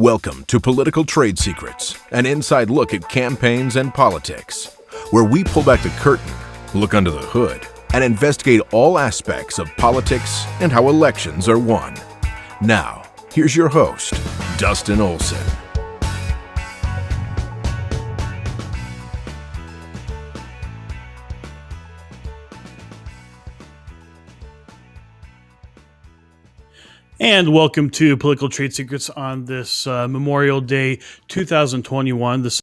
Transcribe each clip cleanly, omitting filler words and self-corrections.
Welcome to Political Trade Secrets, an inside look at campaigns and politics, where we pull back the curtain, look under the hood, and investigate all aspects of politics and how elections are won. Now, here's your host, Dustin Olson. And welcome to Political Trade Secrets on this Memorial Day 2021. This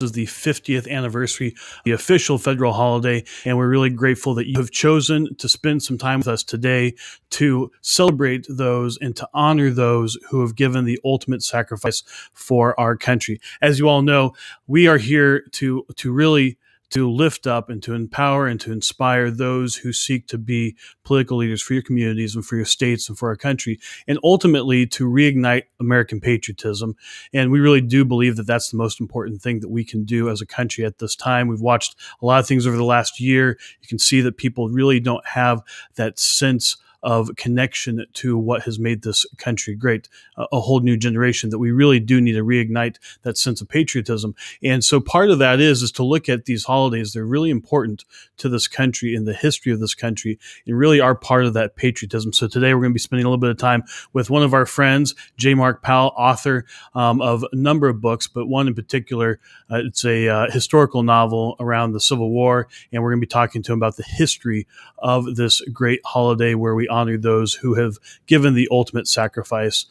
is the 50th anniversary, the official federal holiday, and we're really grateful that you have chosen to spend some time with us today to celebrate those and to honor those who have given the ultimate sacrifice for our country. As you all know, we are here to really lift up and to empower and to inspire those who seek to be political leaders for your communities and for your states and for our country, and ultimately to reignite American patriotism. And we really do believe that that's the most important thing that we can do as a country at this time. We've watched a lot of things over the last year. You can see that people really don't have that sense of connection to what has made this country great, a whole new generation, that we really do need to reignite that sense of patriotism. And so part of that is to look at these holidays. They're really important to this country and the history of this country, and really are part of that patriotism. So today we're going to be spending a little bit of time with one of our friends, J. Mark Powell, author of a number of books, but one in particular, it's a historical novel around the Civil War, and we're going to be talking to him about the history of this great holiday where we honor those who have given the ultimate sacrifice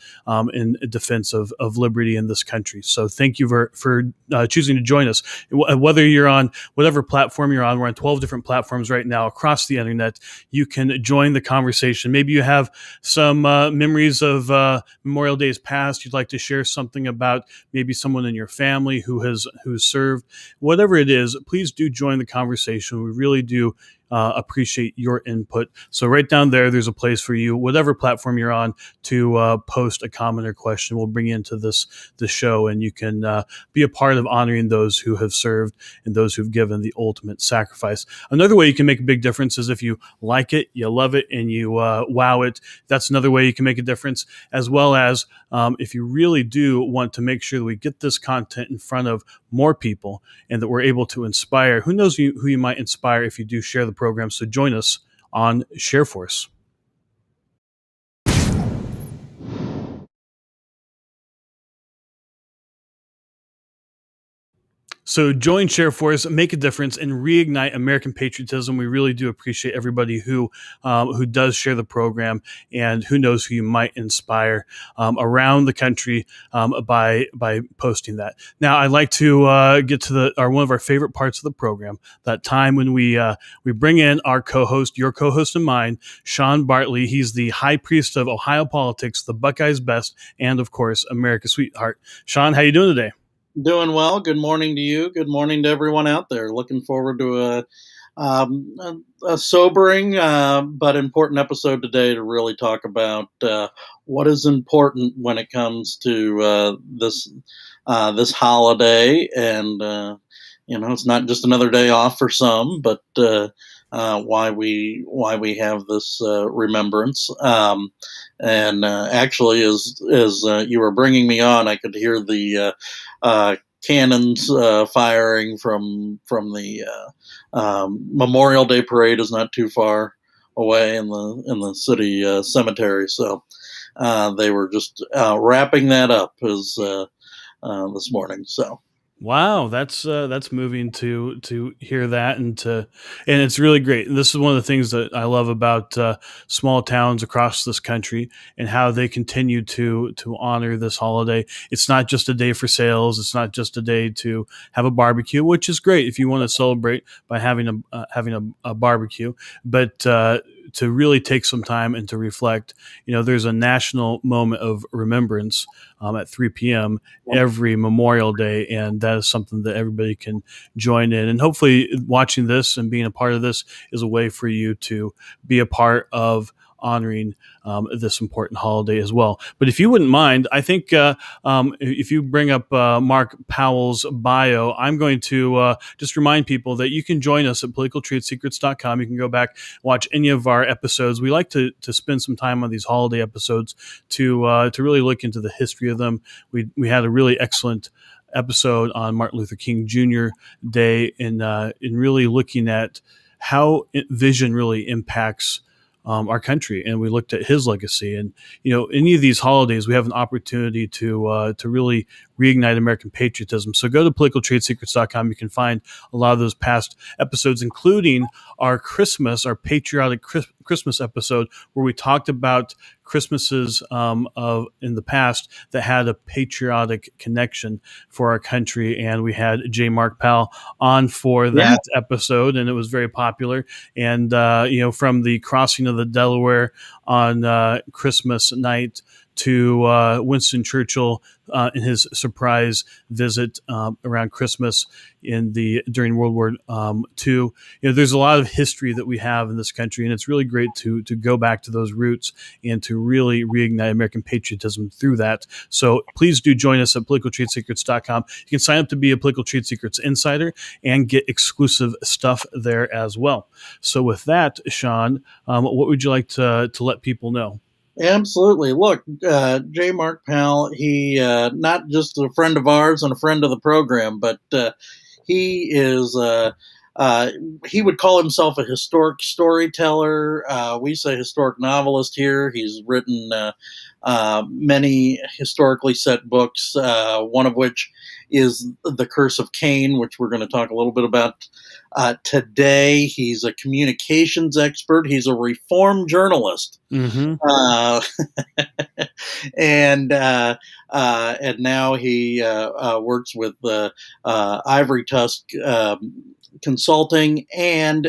in defense of liberty in this country. So thank you for choosing to join us. Whether you're on whatever platform you're on, we're on 12 different platforms right now across the internet. You can join the conversation. Maybe you have some memories of Memorial Days past. You'd like to share something about maybe someone in your family who's served. Whatever it is, please do join the conversation. We really do appreciate your input. So right down there's a place for you, whatever platform you're on, to post a comment or question. We'll bring you into the show, and you can be a part of honoring those who have served and those who've given the ultimate sacrifice. Another way you can make a big difference is if you like it, you love it, and you wow it. That's another way you can make a difference, as well as if you really do want to make sure that we get this content in front of more people and that we're able to inspire. Who knows who you might inspire if you do share the program. So join us on ShareForce. So join ShareForce, make a difference, and reignite American patriotism. We really do appreciate everybody who does share the program, and who knows who you might inspire around the country by posting that. Now, I'd like to get to one of our favorite parts of the program, that time when we bring in our co-host, your co-host and mine, Sean Bartley. He's the high priest of Ohio politics, the Buckeyes best, and of course, America's sweetheart. Sean, how you doing today? Doing well. Good morning to you. Good morning to everyone out there. Looking forward to a sobering but important episode today to really talk about what is important when it comes to this holiday. And it's not just another day off for some, but why we have this remembrance. And actually, as you were bringing me on, I could hear the cannons firing from the Memorial Day parade is not too far away in the city cemetery. So they were just wrapping that up this morning. So. Wow, that's moving to hear that, and it's really great. And this is one of the things that I love about small towns across this country and how they continue to honor this holiday. It's not just a day for sales. It's not just a day to have a barbecue, which is great if you want to celebrate by having a barbecue, but to really take some time and to reflect. There's a national moment of remembrance at 3 p.m. every Memorial Day, and that is something that everybody can join in. And hopefully watching this and being a part of this is a way for you to be a part of honoring this important holiday as well. But if you wouldn't mind, I think if you bring up Mark Powell's bio, I'm going to just remind people that you can join us at politicaltradesecrets.com. You can go back, watch any of our episodes. We like to spend some time on these holiday episodes to really look into the history of them. We had a really excellent episode on Martin Luther King Jr. Day in really looking at how vision really impacts our country, and we looked at his legacy. And any of these holidays, we have an opportunity to really reignite American patriotism. So go to politicaltradesecrets.com. You can find a lot of those past episodes, including our patriotic Christmas episode, where we talked about Christmases in the past that had a patriotic connection for our country. And we had J. Mark Powell on for that episode, and it was very popular. And, from the crossing of the Delaware on Christmas night to Winston Churchill in his surprise visit around Christmas during World War II. There's a lot of history that we have in this country, and it's really great to go back to those roots and to really reignite American patriotism through that. So please do join us at politicaltradesecrets.com. You can sign up to be a Political Trade Secrets Insider and get exclusive stuff there as well. So with that, Sean, what would you like to let people know? Absolutely. Look, J. Mark Powell, he not just a friend of ours and a friend of the program, but he is he would call himself a historic storyteller. We say historic novelist here. He's written many historically set books, one of which is The Curse of Cain, which we're going to talk a little bit about today. He's a communications expert. He's a reform journalist. Mm-hmm. And now he works with Ivory Tusk Consulting, and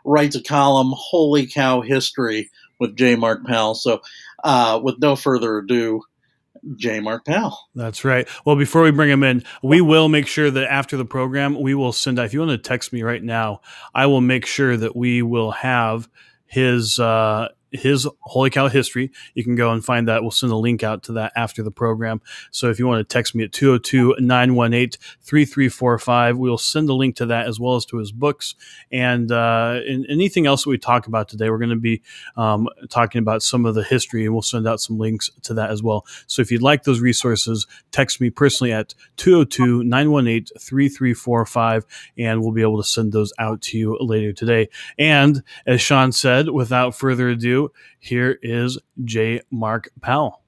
writes a column, Holy Cow History, with J. Mark Powell. So with no further ado, J. Mark Powell. That's right. Well, before we bring him in, we will make sure that after the program, we will send out, if you want to text me right now, I will make sure that we will have his Holy Cow History. You can go and find that. We'll send a link out to that after the program. So if you want to text me at 202-918-3345, we'll send a link to that as well as to his books and anything else that we talk about today. We're going to be talking about some of the history, and we'll send out some links to that as well. So if you'd like those resources, text me personally at 202-918-3345, and we'll be able to send those out to you later today. And as Sean said, without further ado, here is J. Mark Powell.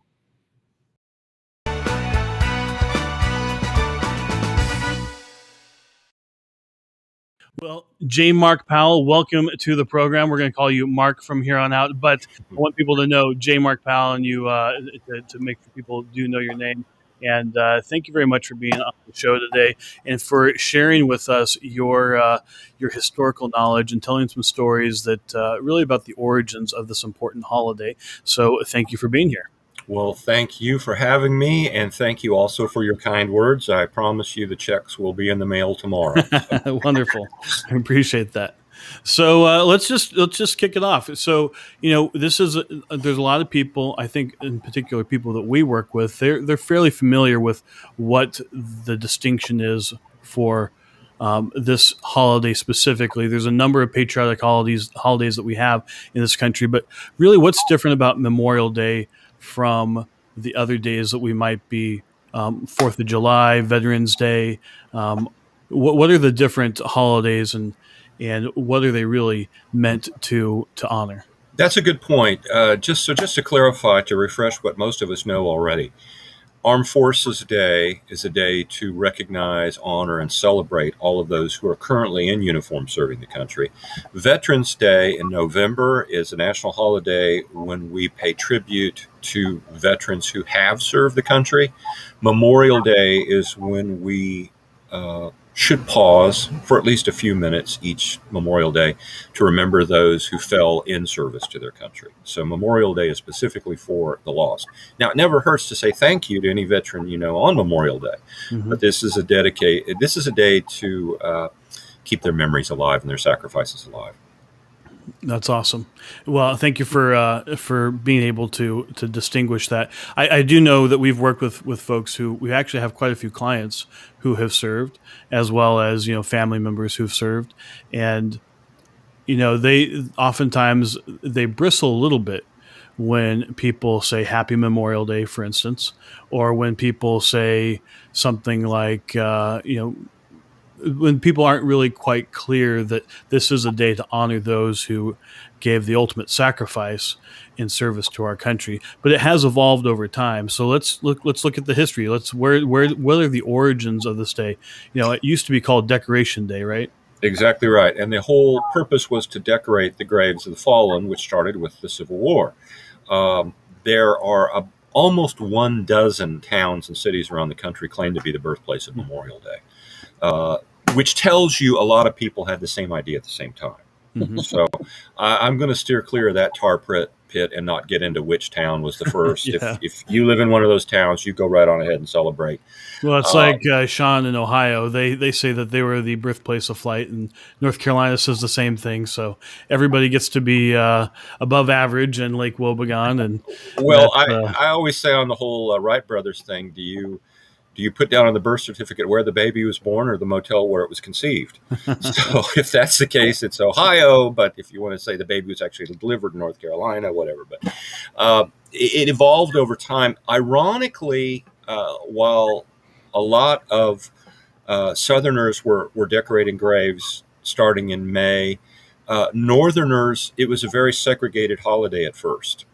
Well, J. Mark Powell, welcome to the program. We're going to call you Mark from here on out, but I want people to know J. Mark Powell, and you to make sure people do know your name. And thank you very much for being on the show today and for sharing with us your historical knowledge and telling some stories that really about the origins of this important holiday. So thank you for being here. Well, thank you for having me, and thank you also for your kind words. I promise you the checks will be in the mail tomorrow. Wonderful. I appreciate that. So let's just kick it off. So there's a lot of people, I think in particular people that we work with, they're fairly familiar with what the distinction is for this holiday specifically. There's a number of patriotic holidays that we have in this country, but really what's different about Memorial Day from the other days that we might be 4th of July, Veterans Day? What are the different holidays and what are they really meant to honor? That's a good point. Just to clarify, to refresh what most of us know already, Armed Forces Day is a day to recognize, honor, and celebrate all of those who are currently in uniform serving the country. Veterans Day in November is a national holiday when we pay tribute to veterans who have served the country. Memorial Day is when we should pause for at least a few minutes each Memorial Day to remember those who fell in service to their country. So Memorial Day is specifically for the lost. Now, it never hurts to say thank you to any veteran on Memorial Day, but this is a day to keep their memories alive and their sacrifices alive. That's awesome. Well, thank you for being able to distinguish that. I do know that we've worked with folks who we actually have quite a few clients who have served, as well as family members who've served, and they oftentimes they bristle a little bit when people say Happy Memorial Day, for instance, or when people say something like when people aren't really quite clear that this is a day to honor those who gave the ultimate sacrifice in service to our country. But it has evolved over time. So let's look at the history. Where what are the origins of this day? It used to be called Decoration Day, right? Exactly right. And the whole purpose was to decorate the graves of the fallen, which started with the Civil War. There are almost 12 towns and cities around the country claim to be the birthplace of Memorial Day, which tells you a lot of people had the same idea at the same time. Mm-hmm. So I'm going to steer clear of that tar pit and not get into which town was the first. Yeah. If you live in one of those towns, you go right on ahead and celebrate. Well, it's like Sean in Ohio. They say that they were the birthplace of flight, and North Carolina says the same thing. So everybody gets to be above average in Lake Wobegon. And well, I always say on the whole Wright brothers thing, do you put down on the birth certificate where the baby was born or the motel where it was conceived? So if that's the case, it's Ohio. But if you want to say the baby was actually delivered in North Carolina, whatever. But it evolved over time. Ironically, while a lot of Southerners were decorating graves starting in May, Northerners, it was a very segregated holiday at first.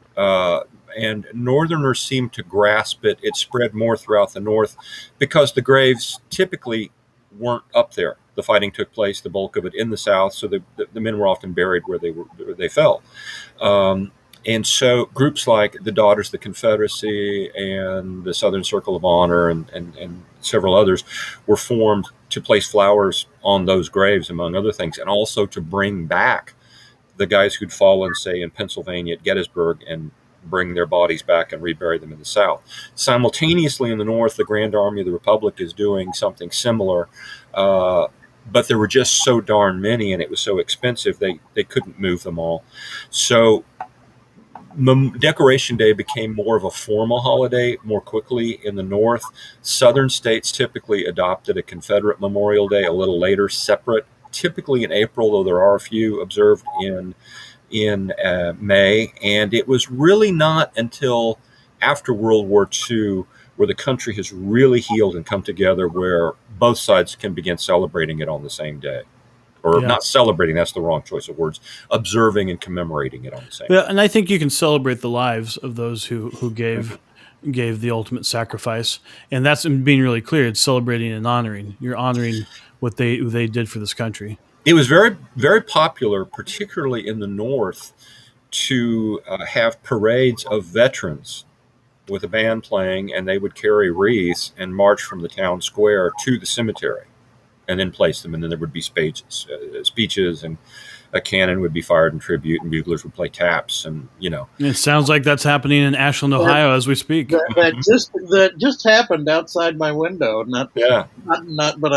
And Northerners seemed to grasp it. It spread more throughout the North because the graves typically weren't up there. The fighting took place, the bulk of it, in the South, so the men were often buried where they fell. And so groups like the Daughters of the Confederacy and the Southern Circle of Honor and several others were formed to place flowers on those graves, among other things, and also to bring back the guys who'd fallen, say, in Pennsylvania at Gettysburg, and bring their bodies back and rebury them in the South. Simultaneously in the North, the Grand Army of the Republic is doing something similar, but there were just so darn many, and it was so expensive, they couldn't move them all. So Decoration Day became more of a formal holiday more quickly in the North. Southern states typically adopted a Confederate Memorial Day a little later, separate, typically in April, though there are a few observed in May. And it was really not until after World War II where the country has really healed and come together, where both sides can begin celebrating it on the same day. Or not celebrating, that's the wrong choice of words, observing and commemorating it on the same day. And I think you can celebrate the lives of those who gave the ultimate sacrifice. And that's being really clear. It's celebrating and honoring. You're honoring what they did for this country. It was very, very popular, particularly in the North, to have parades of veterans with a band playing, and they would carry wreaths and march from the town square to the cemetery and then place them. And then there would be speeches, and a cannon would be fired in tribute, and buglers would play taps, and It sounds like that's happening in Ashland, Ohio, as we speak. That just happened outside my window, not but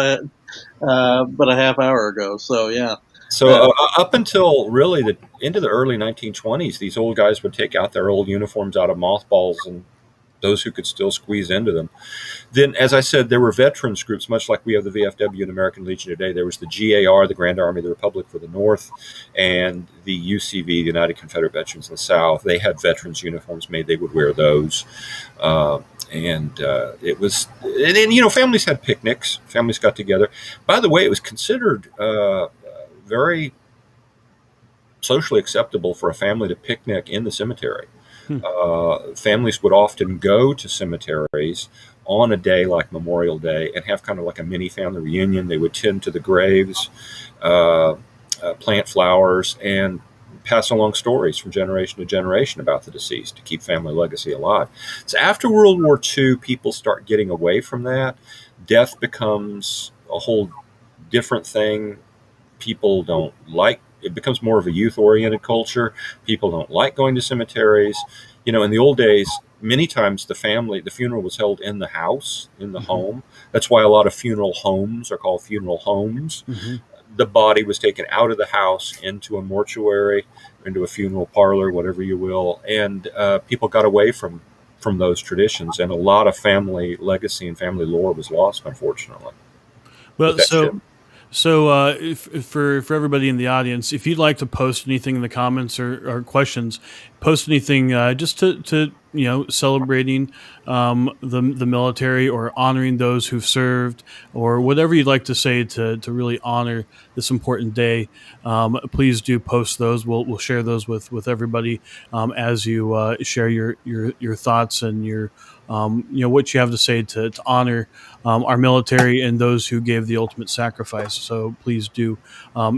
a half hour ago. So yeah. So up until really into the early 1920s, these old guys would take out their old uniforms out of mothballs, and those who could still squeeze into them. Then, as I said, there were veterans groups, much like we have the VFW and American Legion today. There was the GAR, the Grand Army of the Republic for the North, and the UCV, the United Confederate Veterans in the South. They had veterans uniforms made. They would wear those. It was, and then, families had picnics. Families got together. By the way, it was considered very socially acceptable for a family to picnic in the cemetery. Families would often go to cemeteries on a day like Memorial Day and have kind of like a mini family reunion. They would tend to the graves, plant flowers, and pass along stories from generation to generation about the deceased to keep family legacy alive. So after World War II, people start getting away from that. Death becomes a whole different thing. People don't like it, becomes more of a youth-oriented culture. People don't like going to cemeteries. In the old days, many times the funeral was held in the house, in the home. That's why a lot of funeral homes are called funeral homes. the body was taken out of the house into a mortuary, into a funeral parlor, whatever you will, and people got away from those traditions, and a lot of family legacy and family lore was lost, unfortunately, with Well, that shift. if for everybody in the audience, if you'd like to post anything in the comments or questions, post anything just to celebrating the military or honoring those who've served or whatever you'd like to say to really honor this important day. Please do post those. We'll share those with everybody as you share your thoughts and your what you have to say to honor our military and those who gave the ultimate sacrifice. So please do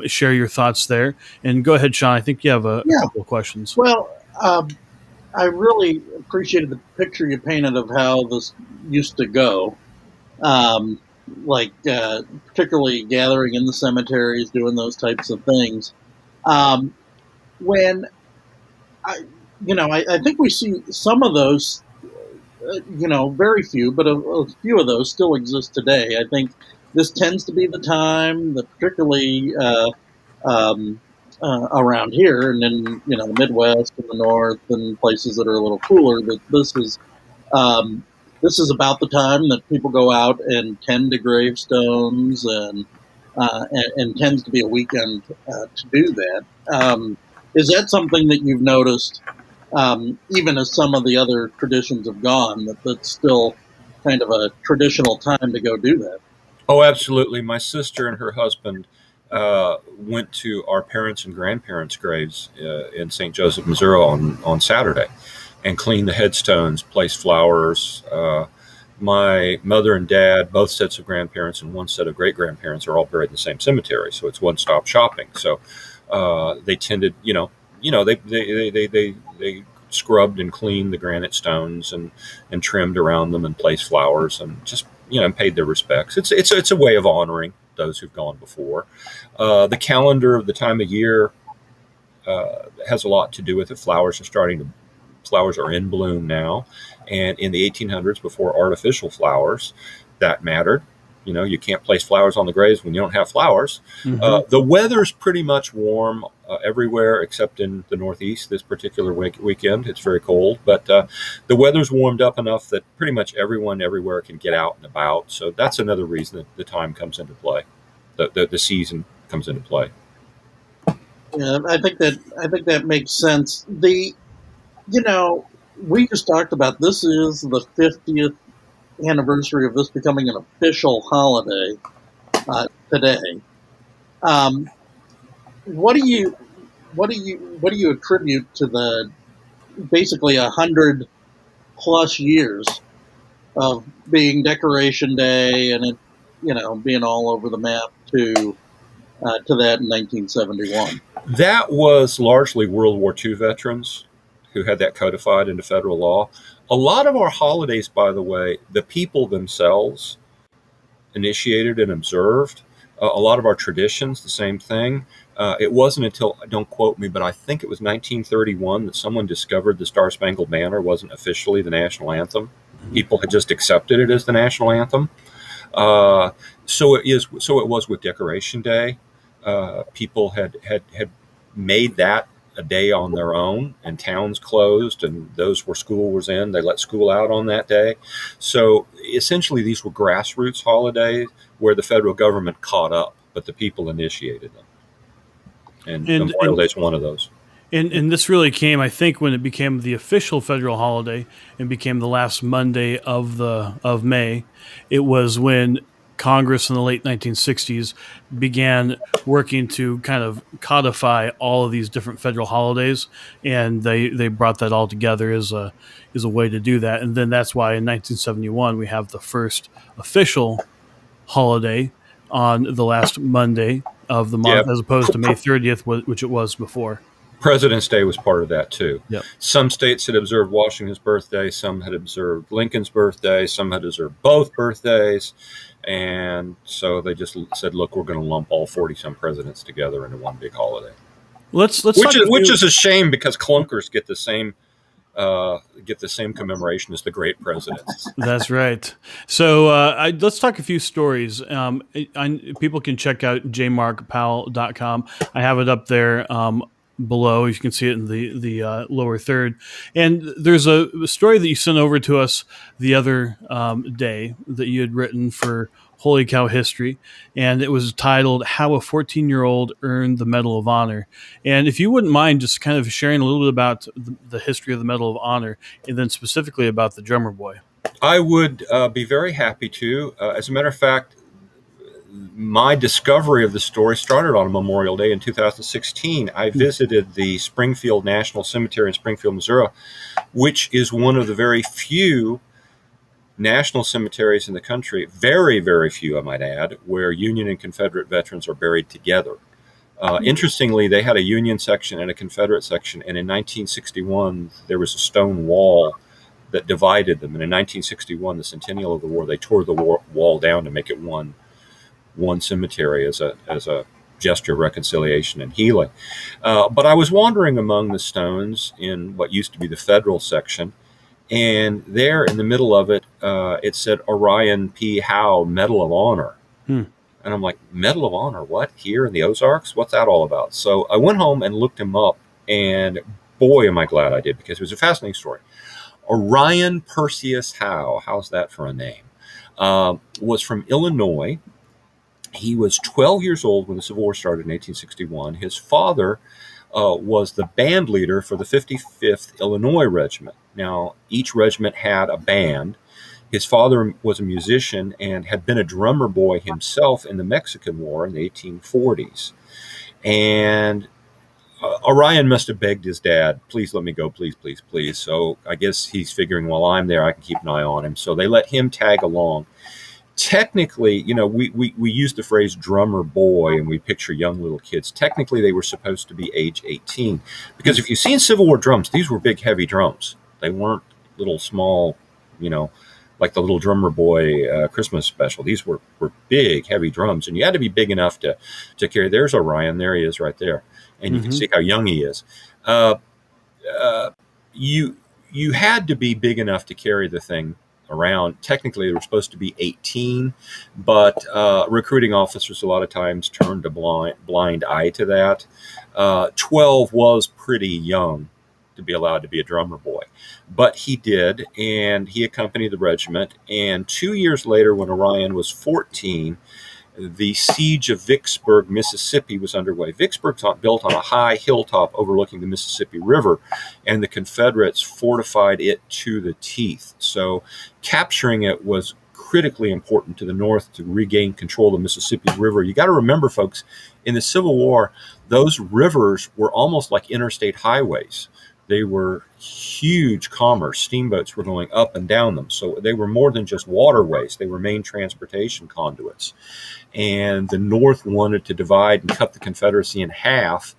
share your thoughts there. And go ahead, Sean. I think you have a couple of questions. Well, I really appreciated the picture you painted of how this used to go. Particularly gathering in the cemeteries, doing those types of things. When I think we see some of those, very few, but a few of those still exist today. I think this tends to be the time that particularly around here and in the Midwest and the North and places that are a little cooler, that this is about the time that people go out and tend to gravestones and tends to be a weekend to do that. Is that something that you've noticed, even as some of the other traditions have gone, that's still kind of a traditional time to go do that? Oh, absolutely. My sister and her husband went to our parents' and grandparents' graves in St. Joseph, Missouri on Saturday and cleaned the headstones, placed flowers. My mother and dad, both sets of grandparents and one set of great-grandparents are all buried in the same cemetery, so it's one-stop shopping. So they tended, they scrubbed and cleaned the granite stones and trimmed around them and placed flowers and just paid their respects. It's a way of honoring those who've gone before. The calendar of the time of year has a lot to do with it. Flowers are in bloom now, and in the 1800s, before artificial flowers, that mattered. You can't place flowers on the graves when you don't have flowers. Mm-hmm. The weather's pretty much warm everywhere except in the Northeast this particular weekend. It's very cold, but the weather's warmed up enough that pretty much everyone everywhere can get out and about. So that's another reason that the time comes into play. The season comes into play. Yeah, I think that makes sense. We just talked about this is the 50th anniversary of this becoming an official holiday today. What do you attribute to the basically 100+ years of being Decoration Day and it being all over the map to that in 1971? That was largely World War II veterans who had that codified into federal law. A lot of our holidays, by the way, the people themselves initiated and observed. A lot of our traditions, the same thing. It wasn't until, don't quote me, but I think it was 1931 that someone discovered the Star-Spangled Banner wasn't officially the national anthem. People had just accepted it as the national anthem. So it was with Decoration Day. People had made that a day on their own, and towns closed, and those where school was in, they let school out on that day. So essentially these were grassroots holidays where the federal government caught up, but the people initiated them. And Memorial Day is one of those. And this really came, I think, when it became the official federal holiday and became the last Monday of May. It was when Congress in the late 1960s began working to kind of codify all of these different federal holidays, and they brought that all together as a way to do that. And then that's why in 1971 we have the first official holiday on the last Monday of the month, as opposed to May 30th, which it was before. President's Day was part of that too. Yep. Some states had observed Washington's birthday, some had observed Lincoln's birthday, some had observed both birthdays. And so they just said, look, we're going to lump all 40-some presidents together into one big holiday. Let's which is a shame, because clunkers get the same get the same commemoration as the great presidents. That's right. So let's talk a few stories. People can check out jmarkpowell.com. I have it up there below. You can see it in the lower third. And there's a story that you sent over to us the other day that you had written for Holy Cow History, and it was titled "How a 14-Year-Old Earned the Medal of Honor." And if you wouldn't mind just kind of sharing a little bit about the history of the Medal of Honor, and then specifically about the drummer boy. I would be very happy to. As a matter of fact, my discovery of the story started on Memorial Day in 2016. I visited the Springfield National Cemetery in Springfield, Missouri, which is one of the very few national cemeteries in the country, very, very few, I might add, where Union and Confederate veterans are buried together. Interestingly, they had a Union section and a Confederate section, and in 1961, there was a stone wall that divided them. And in 1961, the centennial of the war, they tore the wall down to make it one cemetery as a gesture of reconciliation and healing. But I was wandering among the stones in what used to be the Federal section, and there in the middle of it, it said Orion P. Howe Medal of Honor. And I'm like, Medal of Honor, what? Here in the Ozarks? What's that all about? So I went home and looked him up, and boy, am I glad I did, because it was a fascinating story. Orion Perseus Howe, how's that for a name, was from Illinois. He was 12 years old when the Civil War started in 1861. His father was the band leader for the 55th Illinois Regiment. Now, each regiment had a band. His father was a musician and had been a drummer boy himself in the Mexican War in the 1840s. And Orion must have begged his dad, please let me go, please, please, please. So I guess he's figuring, while I'm there, I can keep an eye on him. So they let him tag along. Technically, you know, we use the phrase drummer boy and we picture young little kids. Technically, they were supposed to be age 18. Because if you've seen Civil War drums, these were big, heavy drums. They weren't little small, you know, like the little drummer boy Christmas special. These were big, heavy drums. And you had to be big enough to carry. There's Orion. There he is right there. And you can see how young he is. You had to be big enough to carry the thing around. Technically, they were supposed to be 18, but recruiting officers a lot of times turned a blind eye to that. 12 was pretty young to be allowed to be a drummer boy, but he did, and he accompanied the regiment. And 2 years later, when Orion was 14, the siege of Vicksburg, Mississippi was underway. Vicksburg's built on a high hilltop overlooking the Mississippi River, and the Confederates fortified it to the teeth. So capturing it was critically important to the North to regain control of the Mississippi River. You got to remember, folks, in the Civil War, those rivers were almost like interstate highways. They were huge commerce. Steamboats were going up and down them. So they were more than just waterways. They were main transportation conduits. And the North wanted to divide and cut the Confederacy in half,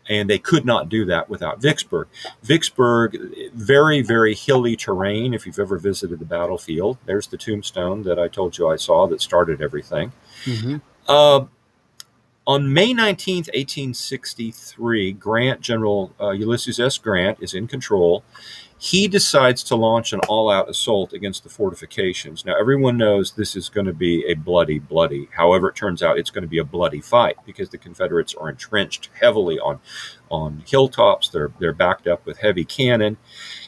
and they could not do that without Vicksburg. Vicksburg, very, very hilly terrain. If you've ever visited the battlefield, there's the tombstone that I told you I saw that started everything. Mm-hmm. On May 19th, 1863, General Ulysses S. Grant is in control. He decides to launch an all-out assault against the fortifications. Now, everyone knows this is going to be a bloody. However, it turns out it's going to be a bloody fight because the Confederates are entrenched heavily on hilltops. They're backed up with heavy cannon.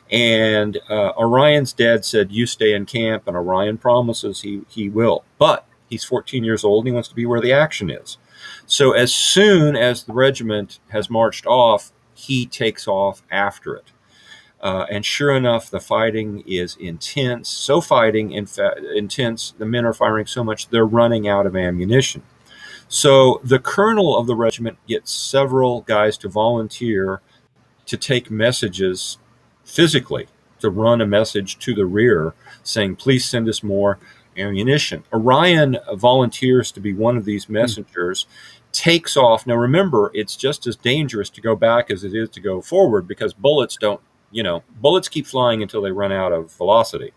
And Orion's dad said, you stay in camp, and Orion promises he will. But he's 14 years old, and he wants to be where the action is. So as soon as the regiment has marched off, he takes off after it. And sure enough, the fighting is intense. So intense, the men are firing so much, they're running out of ammunition. So the colonel of the regiment gets several guys to volunteer to take messages physically, to run a message to the rear saying, please send us more ammunition. Orion volunteers to be one of these messengers, takes off. Now remember, it's just as dangerous to go back as it is to go forward because bullets keep flying until they run out of velocity.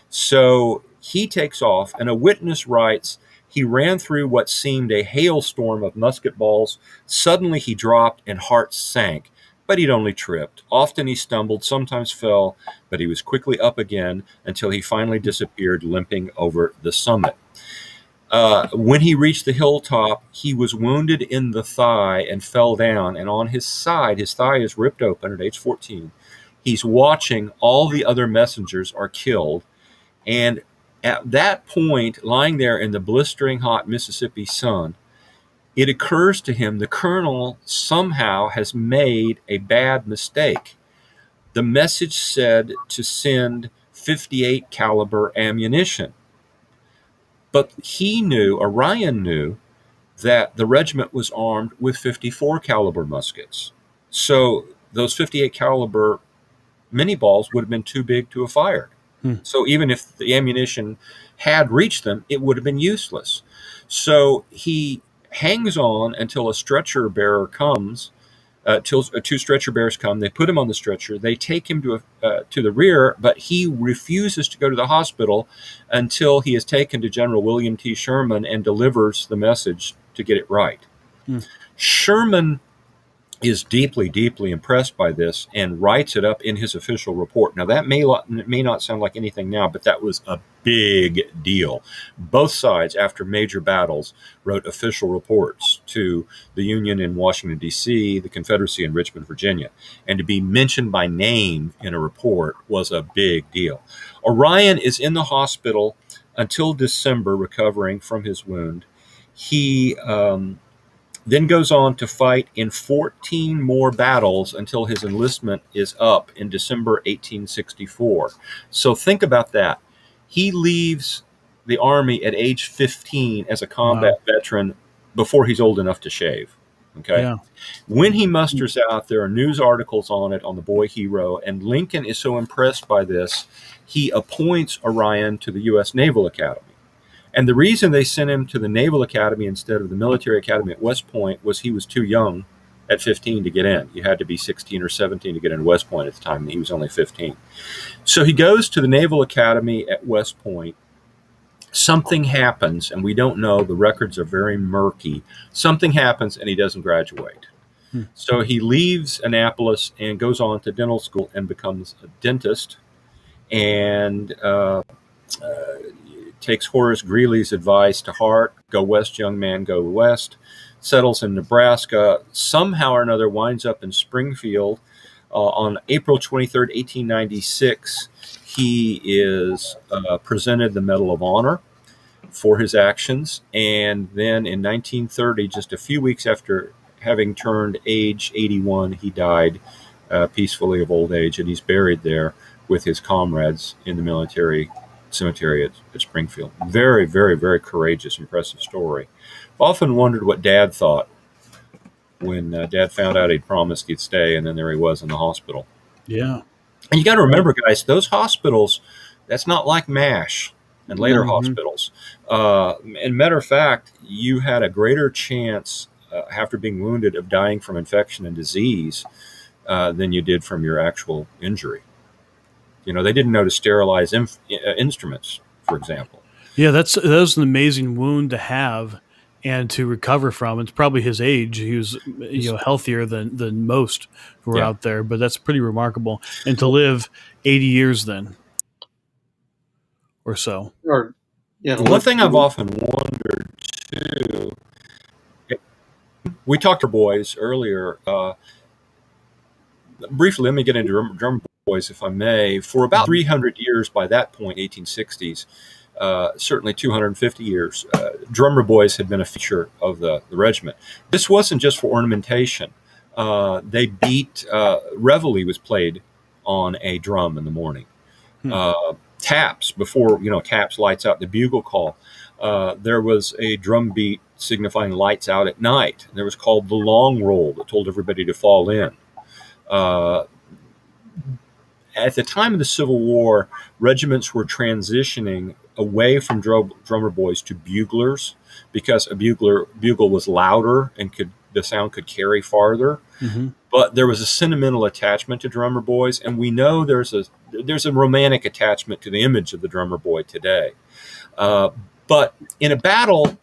So he takes off, and a witness writes, he ran through what seemed a hailstorm of musket balls. Suddenly he dropped and heart sank. but he'd only tripped. Often he stumbled, sometimes fell, but he was quickly up again until he finally disappeared, limping over the summit. When he reached the hilltop, he was wounded in the thigh and fell down. And on his side, his thigh is ripped open at age 14. He's watching all the other messengers are killed. And at that point, lying there in the blistering hot Mississippi sun, it occurs to him the colonel somehow has made a bad mistake. The message said to send 58 caliber ammunition. But he knew, Orion knew, that the regiment was armed with 54 caliber muskets. So those 58 caliber mini balls would have been too big to have fired. So even if the ammunition had reached them, it would have been useless. So he hangs on until a stretcher bearer comes, till two stretcher bearers come. They put him on the stretcher. They take him to the rear, but he refuses to go to the hospital until he is taken to General William T. Sherman and delivers the message to get it right. Sherman is deeply, deeply impressed by this and writes it up in his official report. Now, that may not sound like anything now, but that was a big deal. Both sides, after major battles, wrote official reports to the Union in Washington, D.C., the Confederacy in Richmond, Virginia. And to be mentioned by name in a report was a big deal. Orion is in the hospital until December, recovering from his wound. He then goes on to fight in 14 more battles until his enlistment is up in December 1864. So think about that. He leaves the Army at age 15 as a combat veteran before he's old enough to shave. Okay. Yeah. When he musters out, there are news articles on it, on the boy hero, and Lincoln is so impressed by this, he appoints Orion to the U.S. Naval Academy. And the reason they sent him to the Naval Academy instead of the Military Academy at West Point was he was too young at 15 to get in. You had to be 16 or 17 to get into West Point at the time, and he was only 15. So he goes to the Naval Academy at West Point. Something happens, and we don't know. The records are very murky. Something happens, and he doesn't graduate. So he leaves Annapolis and goes on to dental school and becomes a dentist, and takes Horace Greeley's advice to heart. Go west, young man, go west. Settles in Nebraska. Somehow or another winds up in Springfield. On April 23rd, 1896, he is presented the Medal of Honor for his actions. And then in 1930, just a few weeks after having turned age 81, he died peacefully of old age. And he's buried there with his comrades in the military cemetery at Springfield. Very, very, very courageous, impressive story. I've often wondered what Dad thought when Dad found out he'd promised he'd stay, and then there he was in the hospital. Yeah. And you got to remember, guys, those hospitals, that's not like MASH and later hospitals. And matter of fact, you had a greater chance after being wounded of dying from infection and disease than you did from your actual injury. You know, they didn't know to sterilize instruments, for example. Yeah, that was an amazing wound to have and to recover from. It's probably his age. He was, healthier than most who were out there, but that's pretty remarkable. And to live 80 years then, or so. One thing I've often wondered too. We talked to boys earlier. Briefly, let me get into drum boys, if I may. For about 300 years, by that point, 1860s, certainly 250 years, drummer boys had been a feature of the regiment. This wasn't just for ornamentation. They beat, reveille was played on a drum in the morning. Taps, before, taps, lights out, the bugle call. There was a drum beat signifying lights out at night. There was called the long roll that told everybody to fall in. At the time of the Civil War, regiments were transitioning away from drummer boys to buglers because a bugle was louder and the sound could carry farther. But there was a sentimental attachment to drummer boys, and we know there's a romantic attachment to the image of the drummer boy today. But in a battle,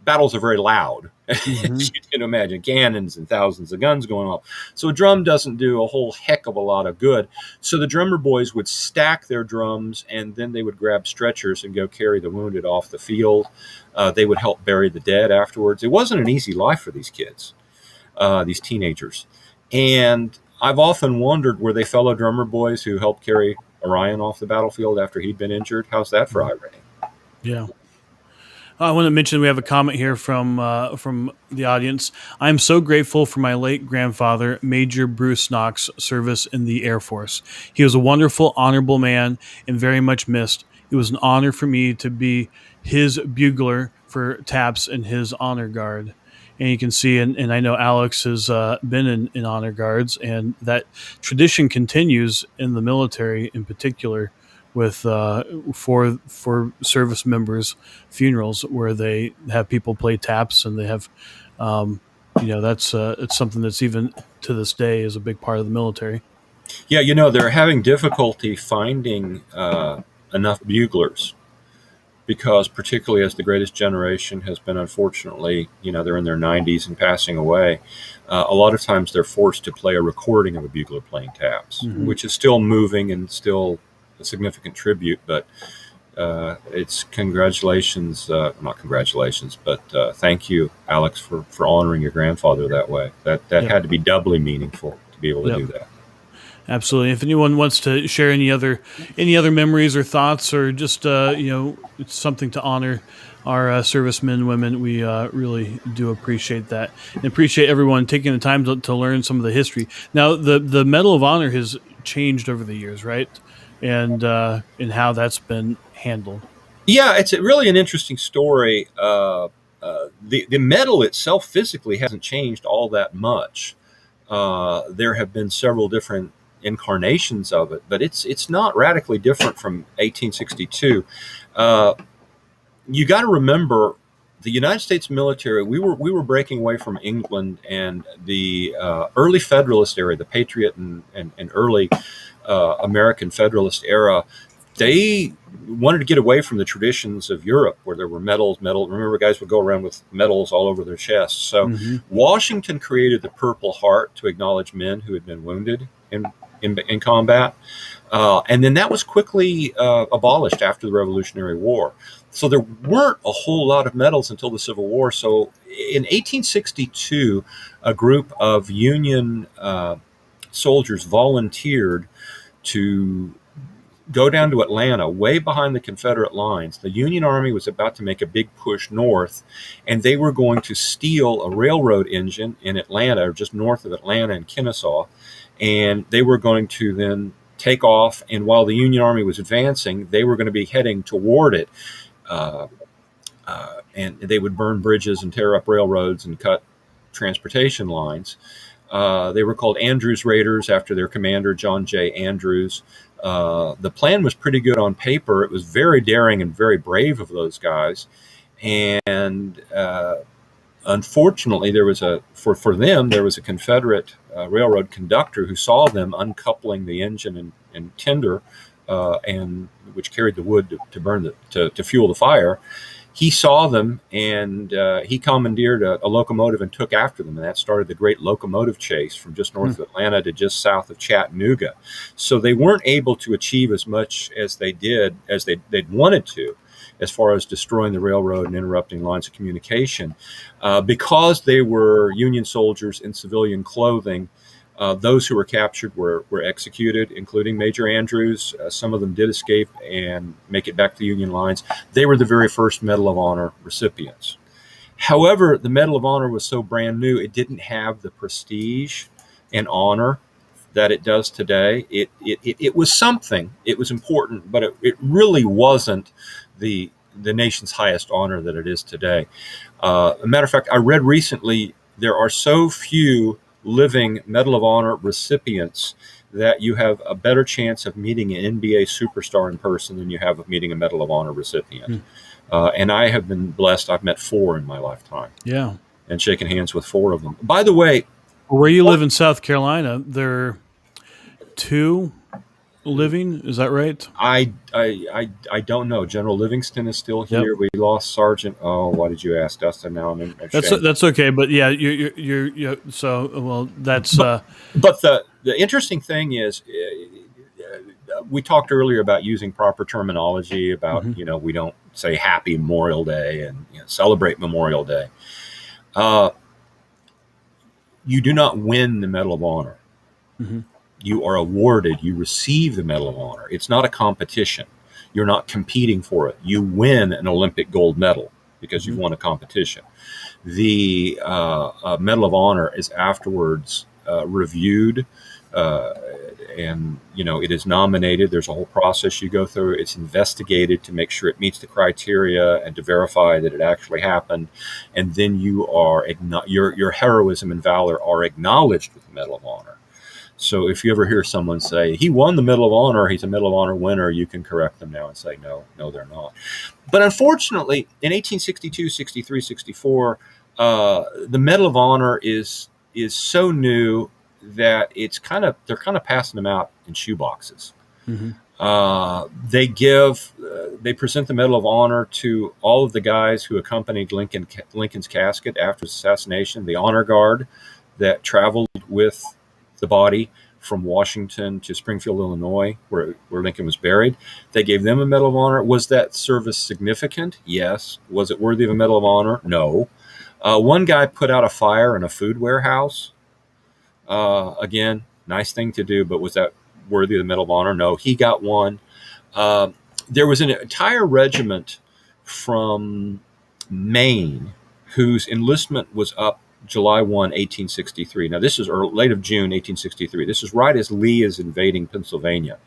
battles are very loud, Mm-hmm. as you can imagine, cannons and thousands of guns going off. So a drum doesn't do a whole heck of a lot of good. So the drummer boys would stack their drums, and then they would grab stretchers and go carry the wounded off the field. They would help bury the dead afterwards. It wasn't an easy life for these kids, these teenagers. And I've often wondered, were they fellow drummer boys who helped carry Orion off the battlefield after he'd been injured? How's that for irony? Yeah. I want to mention we have a comment here from the audience. I'm so grateful for my late grandfather, Major Bruce Knox, service in the Air Force. He was a wonderful, honorable man and very much missed. It was an honor for me to be his bugler for taps in his honor guard. And you can see, and I know Alex has been in honor guards, and that tradition continues in the military in particular with for service members' funerals, where they have people play taps, and they have, that's it's something that's even to this day is a big part of the military. Yeah, they're having difficulty finding enough buglers, because particularly as the greatest generation has been, unfortunately, they're in their 90s and passing away, a lot of times they're forced to play a recording of a bugler playing taps, which is still moving and still a significant tribute, but it's congratulations, not congratulations, but thank you, Alex, for honoring your grandfather that way. That had to be doubly meaningful to be able to do that. Absolutely. If anyone wants to share any other memories or thoughts, or just it's something to honor our servicemen and women, we really do appreciate that, and appreciate everyone taking the time to learn some of the history. Now, the Medal of Honor has changed over the years, right? And how that's been handled. Yeah, it's really an interesting story. The medal itself physically hasn't changed all that much. There have been several different incarnations of it, but it's not radically different from 1862. You got to remember, the United States military, we were breaking away from England, and the early Federalist era, the Patriot and early American Federalist era, they wanted to get away from the traditions of Europe, where there were medals. Remember, guys would go around with medals all over their chests. So Washington created the Purple Heart to acknowledge men who had been wounded in combat. And then that was quickly abolished after the Revolutionary War. So there weren't a whole lot of medals until the Civil War. So in 1862, a group of Union soldiers volunteered to go down to Atlanta, way behind the Confederate lines. The Union Army was about to make a big push north, and they were going to steal a railroad engine in Atlanta, or just north of Atlanta in Kennesaw, and they were going to then take off, and while the Union Army was advancing, they were going to be heading toward it, and they would burn bridges and tear up railroads and cut transportation lines. They were called Andrews Raiders after their commander, John J. Andrews. The plan was pretty good on paper. It was very daring and very brave of those guys. And unfortunately, there was for them, there was a Confederate railroad conductor who saw them uncoupling the engine and tinder, and which carried the wood to burn to fuel the fire. He saw them, and he commandeered a locomotive and took after them, and that started the great locomotive chase from just north of Atlanta to just south of Chattanooga. So they weren't able to achieve as much as they'd wanted to, as far as destroying the railroad and interrupting lines of communication. Because they were Union soldiers in civilian clothing, those who were captured were executed, including Major Andrews. Some of them did escape and make it back to the Union lines. They were the very first Medal of Honor recipients. However, the Medal of Honor was so brand new, it didn't have the prestige and honor that it does today. It was something. It was important, but it really wasn't the nation's highest honor that it is today. A matter of fact, I read recently there are so few living Medal of Honor recipients that you have a better chance of meeting an NBA superstar in person than you have of meeting a Medal of Honor recipient. And I have been blessed. I've met 4 in my lifetime. Yeah. And shaken hands with 4 of them. By the way, where you live in South Carolina, there are 2 living. Is that right? I don't know. General Livingston is still Yep. here. We lost Sergeant. Oh, why did you ask, Dustin? Now I'm ashamed. That's okay. But yeah, you're so well. That's But the interesting thing is, we talked earlier about using proper terminology. About we don't say Happy Memorial Day and celebrate Memorial Day. You do not win the Medal of Honor. Mhm. You are awarded, you receive the Medal of Honor. It's not a competition. You're not competing for it. You win an Olympic gold medal because you've won a competition. The Medal of Honor is afterwards reviewed, and it is nominated. There's a whole process you go through. It's investigated to make sure it meets the criteria and to verify that it actually happened. And then your heroism and valor are acknowledged with the Medal of Honor. So if you ever hear someone say, he won the Medal of Honor, he's a Medal of Honor winner, you can correct them now and say, no, they're not. But unfortunately, in 1862, 63, 64, the Medal of Honor is so new that they're kind of passing them out in shoeboxes. They present the Medal of Honor to all of the guys who accompanied Lincoln's casket after his assassination, the honor guard that traveled with the body from Washington to Springfield, Illinois, where Lincoln was buried. They gave them a Medal of Honor. Was that service significant? Yes. Was it worthy of a Medal of Honor? No. One guy put out a fire in a food warehouse. Again, nice thing to do, but was that worthy of the Medal of Honor? No. He got one. There was an entire regiment from Maine whose enlistment was up July 1, 1863. Now, this is late of June, 1863. This is right as Lee is invading Pennsylvania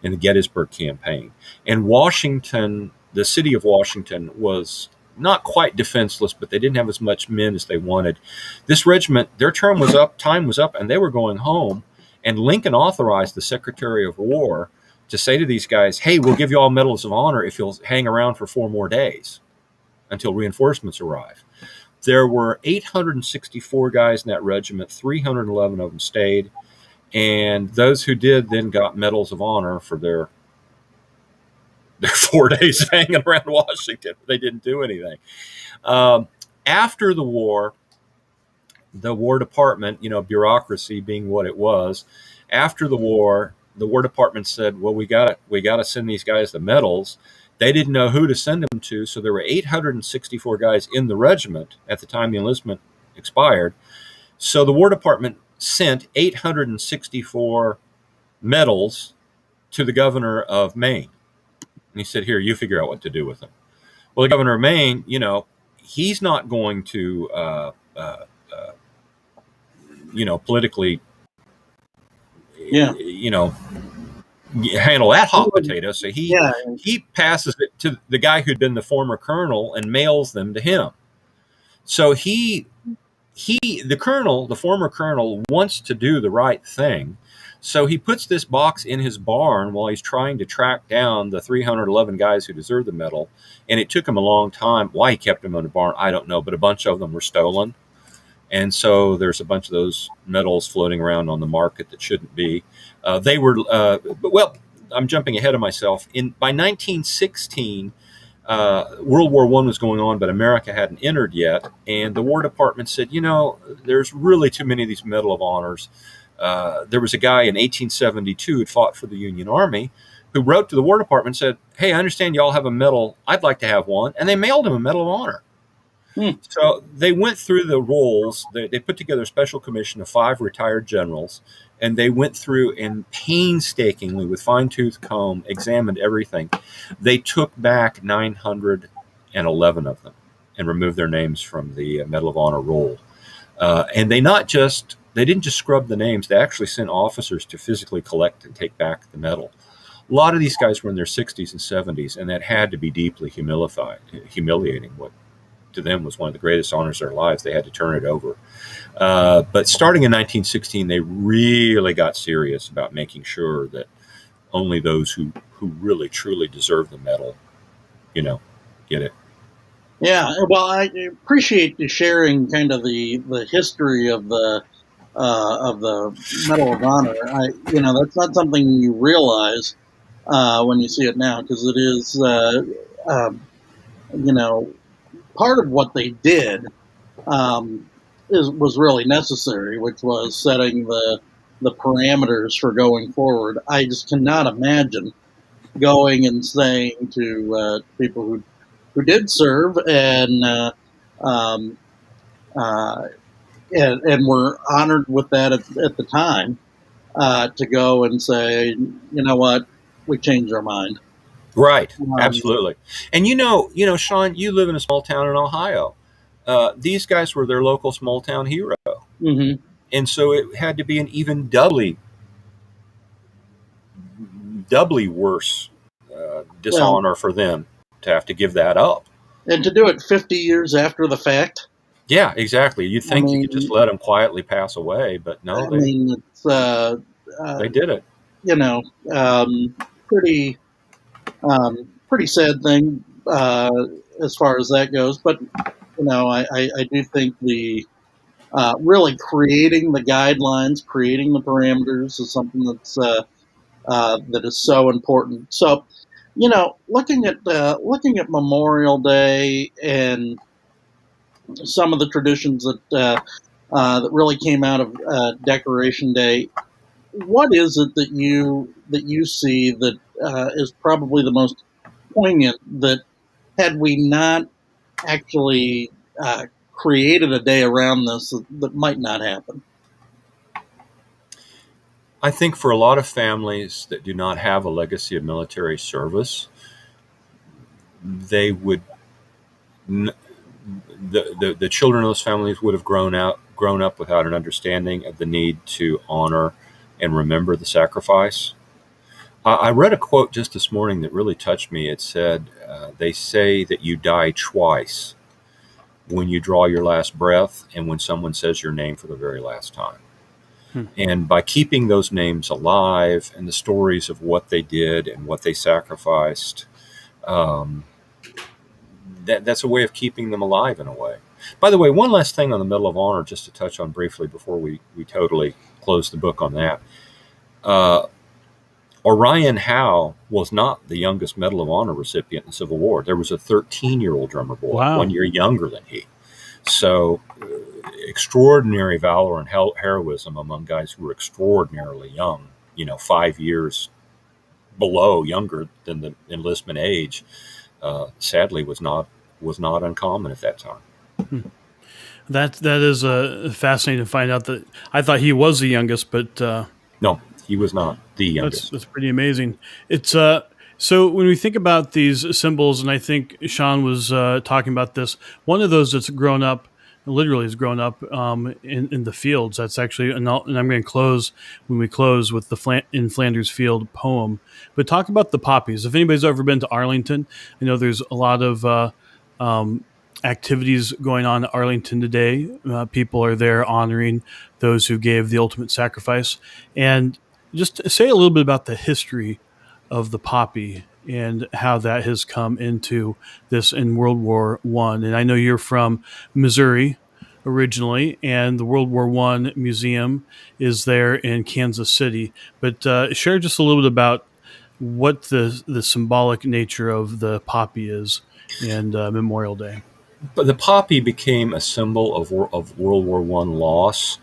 in the Gettysburg campaign. And Washington, the city of Washington, was not quite defenseless, but they didn't have as much men as they wanted. This regiment, their term was up, time was up, and they were going home. And Lincoln authorized the Secretary of War to say to these guys, hey, we'll give you all medals of honor if you'll hang around for 4 more days until reinforcements arrive. There were 864 guys in that regiment. 311 of them stayed. And those who did then got medals of honor for their 4 days of hanging around Washington. They didn't do anything. After the War Department, bureaucracy being what it was, after the War Department said, well, we got to send these guys the medals. They didn't know who to send them to, so there were 864 guys in the regiment at the time the enlistment expired. So the War Department sent 864 medals to the governor of Maine. And he said, here, you figure out what to do with them. Well, the governor of Maine, he's not going to, politically, handle that hot potato. So he passes it to the guy who'd been the former colonel and mails them to him. So the former colonel wants to do the right thing. So he puts this box in his barn while he's trying to track down the 311 guys who deserve the medal. And it took him a long time. Why he kept them in the barn, I don't know, but a bunch of them were stolen. And so there's a bunch of those medals floating around on the market that shouldn't be. I'm jumping ahead of myself. By 1916, World War I was going on, but America hadn't entered yet. And the War Department said, there's really too many of these Medal of Honors. There was a guy in 1872 who fought for the Union Army who wrote to the War Department and said, hey, I understand y'all have a medal. I'd like to have one. And they mailed him a Medal of Honor. So they went through the rolls. They put together a special commission of 5 retired generals, and they went through and painstakingly, with fine-tooth comb, examined everything. They took back 911 of them and removed their names from the Medal of Honor roll. And they didn't just scrub the names. They actually sent officers to physically collect and take back the medal. A lot of these guys were in their 60s and 70s, and that had to be deeply humiliating. What to them was one of the greatest honors of their lives. They had to turn it over. But starting in 1916, they really got serious about making sure that only those who really, truly deserve the medal, get it. Yeah, well, I appreciate you sharing kind of the history of the of the Medal of Honor. That's not something you realize when you see it now, because it is, part of what they did was really necessary, which was setting the parameters for going forward. I just cannot imagine going and saying to people who did serve um, uh, and were honored with that at the time, to go and say, you know what, we changed our mind. Right. Um, Absolutely. And Sean, you live in a small town in Ohio. These guys were their local small town hero, mhm. and so it had to be an even doubly worse Well, dishonor for them to have to give that up. and to do it 50 years after the fact. Yeah, exactly. You'd I think you could just mean, let them quietly pass away, but no, it's uh, they did it. you know, pretty pretty sad thing as far as that goes. But I do think the really creating the guidelines, creating the parameters is something that is so important. So, looking at Memorial Day and some of the traditions that really came out of Decoration Day, what is it that you see that is probably the most poignant, that had we not actually created a day around this, that might not happen? I think for a lot of families that do not have a legacy of military service, they would the children of those families would have grown up without an understanding of the need to honor and remember the sacrifice. I read a quote just this morning that really touched me. It said, "They say that you die twice: when you draw your last breath and when someone says your name for the very last time." Hmm. And by keeping those names alive and the stories of what they did and what they sacrificed, um, that's a way of keeping them alive in a way. By the way, one last thing on the Medal of Honor, just to touch on briefly before we totally close the book on that. Orion Howe was not the youngest Medal of Honor recipient in the Civil War. There was a 13-year-old drummer boy, Wow. 1 year younger than he. So extraordinary valor and heroism among guys who were extraordinarily young, 5 years younger than the enlistment age, sadly was not uncommon at that time. Hmm. That is fascinating to find out. That I thought he was the youngest, but No, he was not the youngest. that's pretty amazing. It's so when we think about these symbols, and I think Sean was talking about this. One of those that's grown up, literally has grown up in the fields. That's actually, and I'm going to close when we close with the in Flanders Field poem. But talk about the poppies. If anybody's ever been to Arlington, I know there's a lot of activities going on in Arlington today. People are there honoring those who gave the ultimate sacrifice. And just say a little bit about the history of the poppy and how that has come into this in World War One. And I know you're from Missouri originally, and the World War One Museum is there in Kansas City. But share just a little bit about what the symbolic nature of the poppy is and Memorial Day. But the poppy became a symbol of World War One loss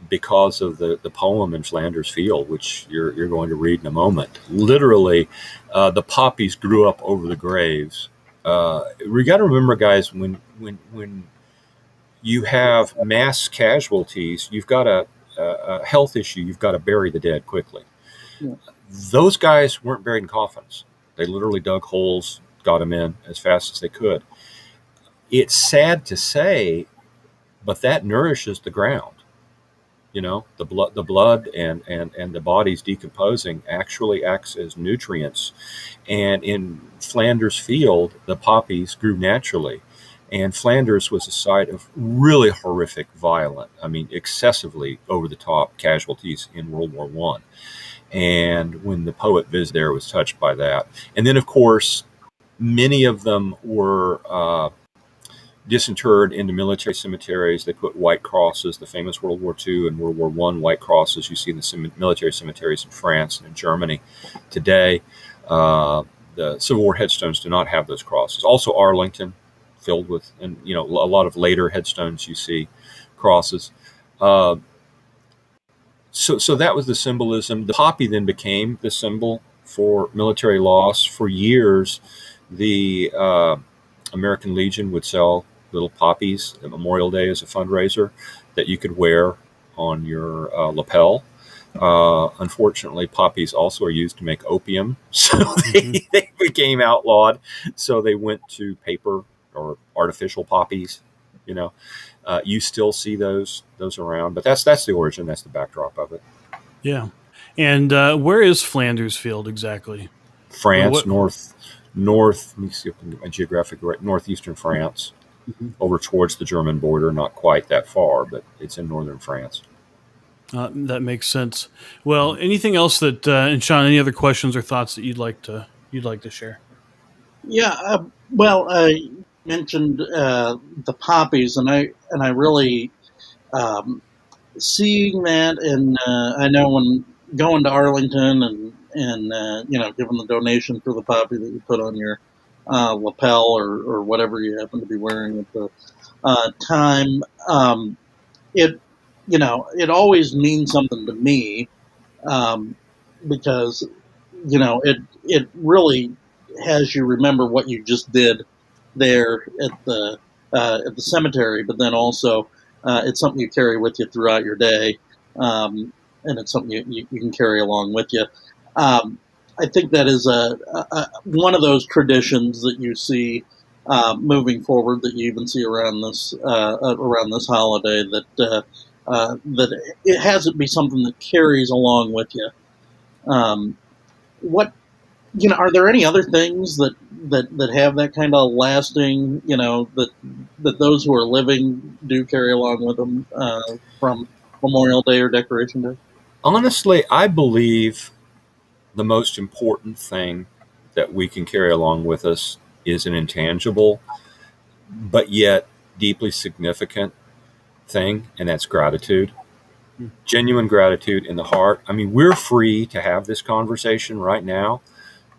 because of the poem in Flanders Field, which you're going to read in a moment. Literally, the poppies grew up over the graves. We got to remember, guys, when you have mass casualties, you've got a health issue. You've got to bury the dead quickly. Yeah. Those guys weren't buried in coffins. They literally dug holes, got them in as fast as they could. It's sad to say, but that nourishes the ground. The blood and the body's decomposing actually acts as nutrients. And in Flanders Field, the poppies grew naturally. And Flanders was a site of really horrific, violent, excessively over the top casualties in World War One. And when the poet visited there, was touched by that. And then, of course, many of them were disinterred into military cemeteries. They put white crosses, the famous World War II and World War I white crosses you see in the military cemeteries in France and in Germany today. The Civil War headstones do not have those crosses. Also, Arlington, filled with, and a lot of later headstones you see crosses. Uh, so that was the symbolism. The poppy then became the symbol for military loss. For years, the American Legion would sell little poppies at Memorial Day as a fundraiser that you could wear on your lapel. Unfortunately, poppies also are used to make opium, so they became outlawed. So they went to paper or artificial poppies. You still see those around, but that's the origin. That's the backdrop of it. Yeah. And where is Flanders Field exactly? France, What? north. Let me see if I can get my geographic right. Northeastern France, over towards the German border. Not quite that far, but it's in northern France. That makes sense. Well, anything else that and Sean, any other questions or thoughts that you'd like to share? Yeah, well, I mentioned the poppies, and I really seeing that, and I know when going to Arlington and giving the donation for the poppy that you put on your lapel or whatever you happen to be wearing at the time, it it always means something to me, um, because it really has you remember what you just did there at the cemetery, but then also it's something you carry with you throughout your day, and it's something you can carry along with you. I think that is one of those traditions that you see moving forward, that you even see around this holiday, that it has to be something that carries along with you. What Are there any other things that have that kind of lasting, that those who are living do carry along with them from Memorial Day or Decoration Day? Honestly, I believe the most important thing that we can carry along with us is an intangible, but yet deeply significant thing, and that's gratitude. Genuine gratitude in the heart. I mean, we're free to have this conversation right now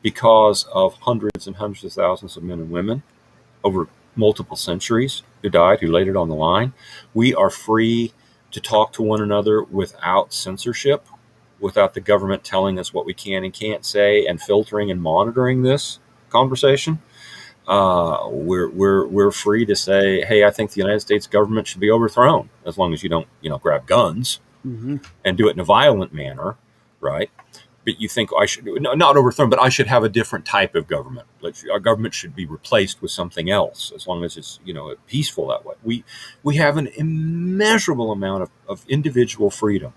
because of hundreds and hundreds of thousands of men and women over multiple centuries who died, who laid it on the line. We are free to talk to one another without censorship, without the government telling us what we can and can't say and filtering and monitoring this conversation. We're free to say, hey, I think the United States government should be overthrown, as long as you don't grab guns and do it in a violent manner, right? But you think I should not overthrown, but I should have a different type of government. Our government should be replaced with something else, as long as it's peaceful that way. We have an immeasurable amount of individual freedom,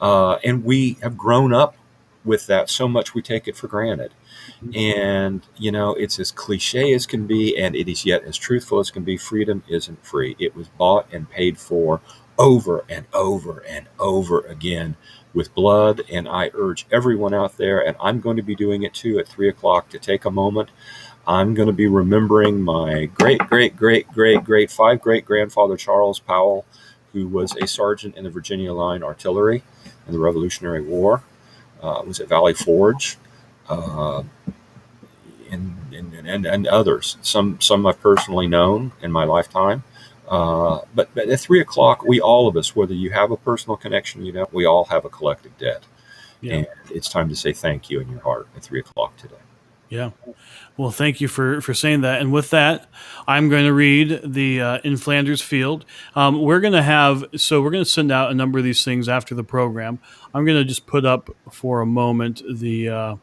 and we have grown up with that so much we take it for granted. And it's as cliche as can be, and it is yet as truthful as can be. Freedom isn't free. It was bought and paid for over and over and over again with blood. And I urge everyone out there, and I'm going to be doing it too at 3:00, to take a moment. I'm going to be remembering my great five great grandfather, Charles Powell, who was a sergeant in the Virginia Line Artillery in the Revolutionary War. Was at Valley Forge. And others. Some I've personally known in my lifetime. But at 3:00, we, all of us, whether you have a personal connection, we all have a collective debt. Yeah. And it's time to say thank you in your heart at 3:00 today. Yeah. Well, thank you for saying that. And with that, I'm going to read the In Flanders Field. We're going to send out a number of these things after the program. I'm going to just put up for a moment the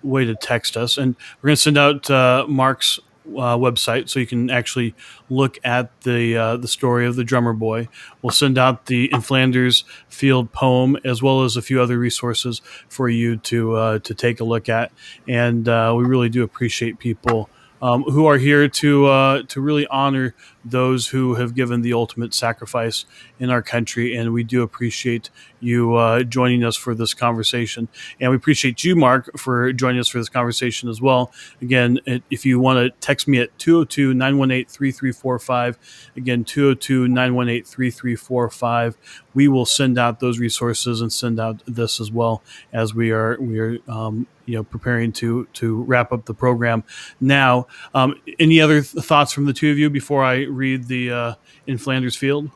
way to text us, and we're going to send out Mark's website, so you can actually look at the story of the drummer boy. We'll send out the In Flanders Field poem, as well as a few other resources for you to take a look at. And we really do appreciate people who are here to really honor those who have given the ultimate sacrifice in our country. And we do appreciate you joining us for this conversation. And we appreciate you, Mark, for joining us for this conversation as well. Again, if you want to text me at 202-918-3345, again, 202-918-3345, we will send out those resources and send out this as well as we are preparing to wrap up the program. Now, any other thoughts from the two of you before I read the In Flanders Field?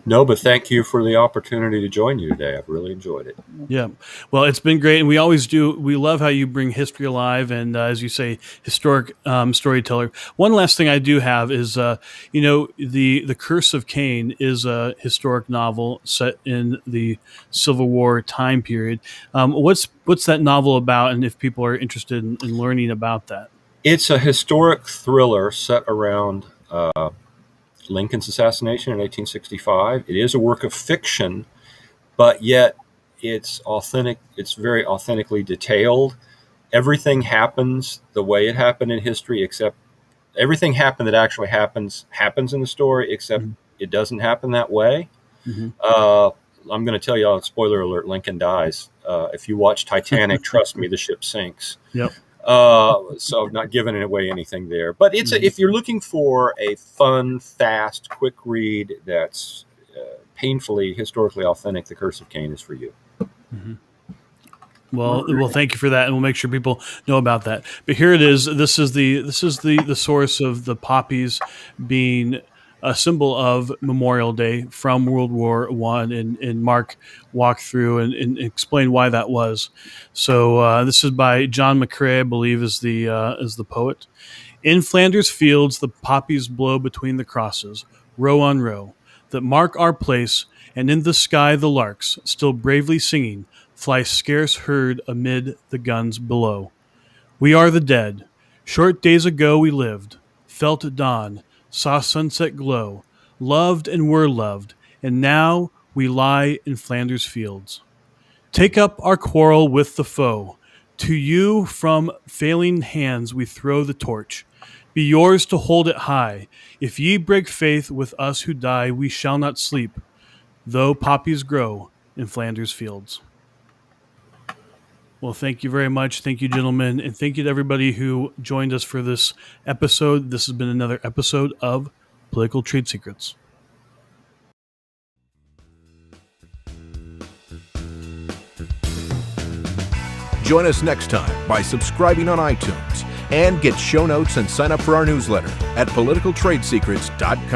No, but thank you for the opportunity to join you today. I've really enjoyed it. Yeah. Well, it's been great. And we always do. We love how you bring history alive. And as you say, historic storyteller. One last thing I do have is, the Curse of Cain is a historic novel set in the Civil War time period. What's that novel about? And if people are interested in learning about that. It's a historic thriller set around Lincoln's assassination in 1865. It is a work of fiction, but yet it's authentic. It's very authentically detailed. Everything happens the way it happened in history, except everything happened that actually happens in the story, except it doesn't happen that way. I'm going to tell you, spoiler alert, Lincoln dies. If you watch Titanic, trust me, the ship sinks. Yep. So not giving away anything there, but if you're looking for a fun, fast, quick read that's painfully historically authentic, The Curse of Cain is for you. Mm-hmm. Well, thank you for that, and we'll make sure people know about that. But here it is. This is the source of the poppies being a symbol of Memorial Day from World War I, and Mark walked through and explained why that was. So this is by John McCrae, I believe, is the poet. In Flanders fields, the poppies blow between the crosses, row on row, that mark our place, and in the sky the larks, still bravely singing, fly scarce heard amid the guns below. We are the dead. Short days ago we lived, felt dawn, saw sunset glow, loved and were loved, and now we lie in Flanders fields. Take up our quarrel with the foe. To you from failing hands we throw the torch. Be yours to hold it high. If ye break faith with us who die, we shall not sleep, though poppies grow in Flanders fields. Well, thank you very much. Thank you, gentlemen. And thank you to everybody who joined us for this episode. This has been another episode of Political Trade Secrets. Join us next time by subscribing on iTunes and get show notes and sign up for our newsletter at politicaltradesecrets.com.